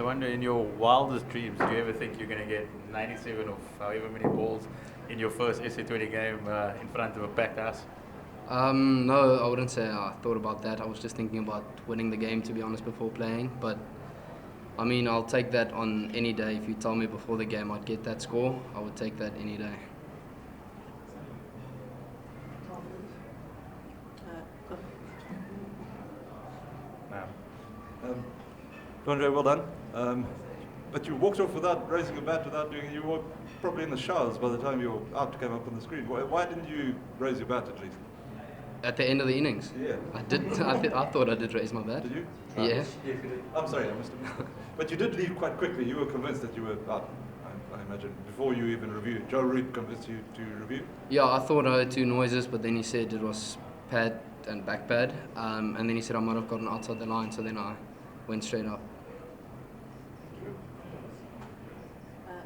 wonder, in your wildest dreams, do you ever think you're going to get 97 of however many balls in your first SA20 game in front of a packed house? No, I wouldn't say I thought about that. I was just thinking about winning the game, to be honest, before playing. But I mean, I'll take that on any day. If you tell me before the game I'd get that score, I would take that any day. Lhuan-dre, well done. But you walked off without raising a bat, without doing it. You were probably in the showers by the time your out came up on the screen. Why didn't you raise your bat at least? At the end of the innings? Yeah. I did. I thought I did raise my bat. Did you? Yeah. Yes, you did. I'm sorry, I missed it. But you did leave quite quickly. You were convinced that you were out, I imagine, before you even reviewed. Joe Root convinced you to review? Yeah, I thought I heard two noises, but then he said it was pad and back pad. And then he said I might have gotten outside the line, so then I went straight up.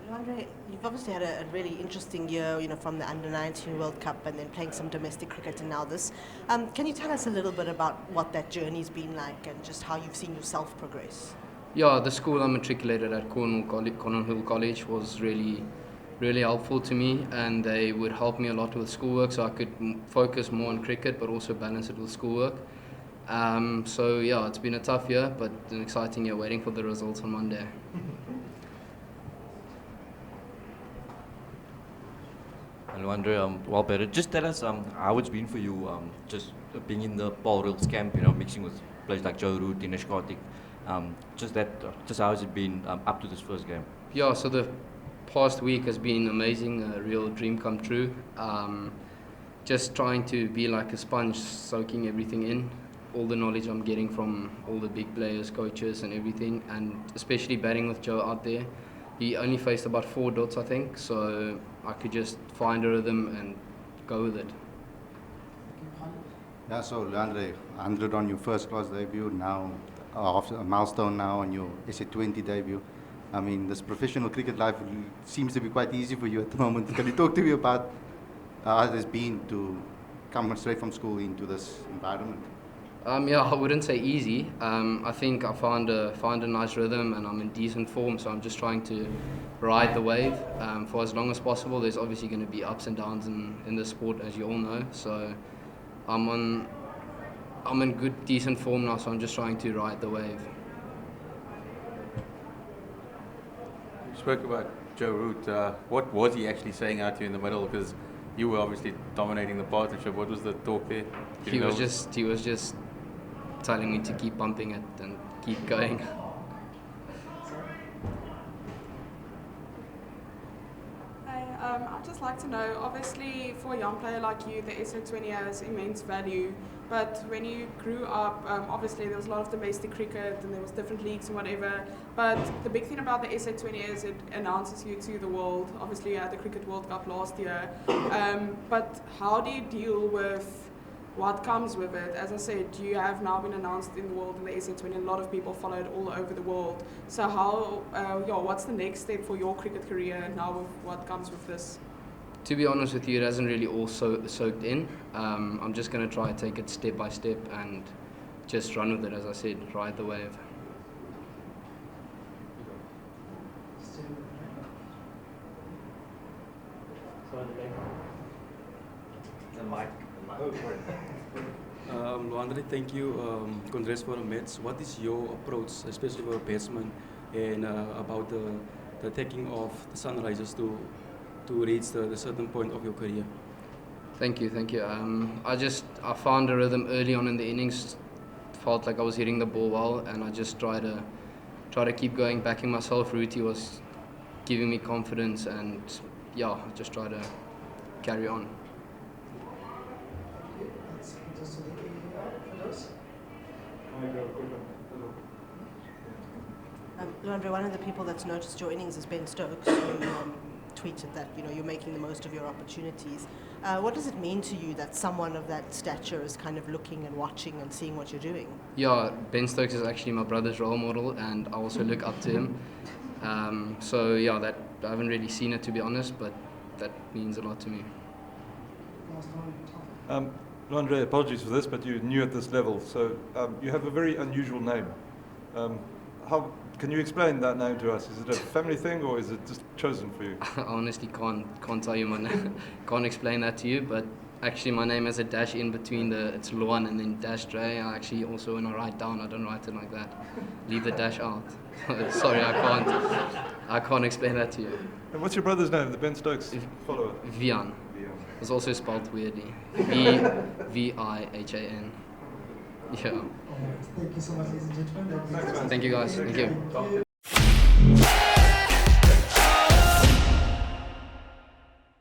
Lhuan-dre, you've obviously had a really interesting year, from the Under-19 World Cup and then playing some domestic cricket and now this. Can you tell us a little bit about what that journey's been like and just how you've seen yourself progress? Yeah, the school I matriculated at Cornwall College was really helpful to me, and they would help me a lot with schoolwork so I could focus more on cricket but also balance it with schoolwork. So yeah, it's been a tough year but an exciting year, waiting for the results on Monday. Lhuan-dre, well better. Just tell us how it's been for you, just being in the Paarl Royals camp, mixing with players like Joe Root, Dinesh Karthik. Just how has it been up to this first game? Yeah, so the past week has been amazing, a real dream come true. Just trying to be like a sponge, soaking everything in, all the knowledge I'm getting from all the big players, coaches and everything, and especially batting with Joe out there. He only faced about 4 dots, I think, so I could just find a rhythm and go with it. Yeah, so Lhuan-dre, 100 on your first class debut, now after a milestone now on your SA20 debut. I mean, this professional cricket life seems to be quite easy for you at the moment. Can you talk to me about how it has been to come straight from school into this environment? Yeah, I wouldn't say easy. I think I found a nice rhythm and I'm in decent form, so I'm just trying to ride the wave for as long as possible. There's obviously going to be ups and downs in the sport, as you all know. So I'm in good, decent form now, so I'm just trying to ride the wave. You spoke about Joe Root. What was he actually saying out to you in the middle? Because you were obviously dominating the partnership. What was the talk there? He was just telling me to keep pumping it and keep going. I'd just like to know, obviously for a young player like you, the SA20 has immense value, but when you grew up, obviously there was a lot of domestic cricket and there was different leagues and whatever, but the big thing about the SA20 is it announces you to the world. Obviously you had the Cricket World Cup last year, but how do you deal with what comes with it? As I said, you have now been announced in the world in the SA20. A lot of people follow it all over the world. So what's the next step for your cricket career now with what comes with this? To be honest with you, it hasn't really all soaked in. I'm just going to try and take it step by step and just run with it, as I said, ride the wave. Lhuan-dre, thank you. Congrats for the match. What is your approach, especially for a batsman, and about the taking of the Sunrisers to reach the certain point of your career? Thank you. I found a rhythm early on in the innings. Felt like I was hitting the ball well, and I just try to keep going, backing myself. Ruti was giving me confidence, and yeah, I just try to carry on. Lhuan-dre, one of the people that's noticed your innings is Ben Stokes, who tweeted that you're making the most of your opportunities. What does it mean to you that someone of that stature is kind of looking and watching and seeing what you're doing? Yeah, Ben Stokes is actually my brother's role model, and I also look up to him. So yeah, that I haven't really seen it, to be honest, but that means a lot to me. Lhuan-dre, apologies for this, but you're new at this level, so you have a very unusual name. Can you explain that name to us? Is it a family thing or is it just chosen for you? I honestly can't tell you my name. Can't explain that to you, but actually my name has a dash in between it's Lhuan and then -dre. I actually also, when I write down, I don't write it like that. Leave the dash out. Sorry, I can't explain that to you. And what's your brother's name, the Ben Stokes follower? Vian. It's also spelled weirdly. Vihan. Yeah. Thank you so much, ladies and gentlemen. Thanks, man. Thank you guys. Thank you.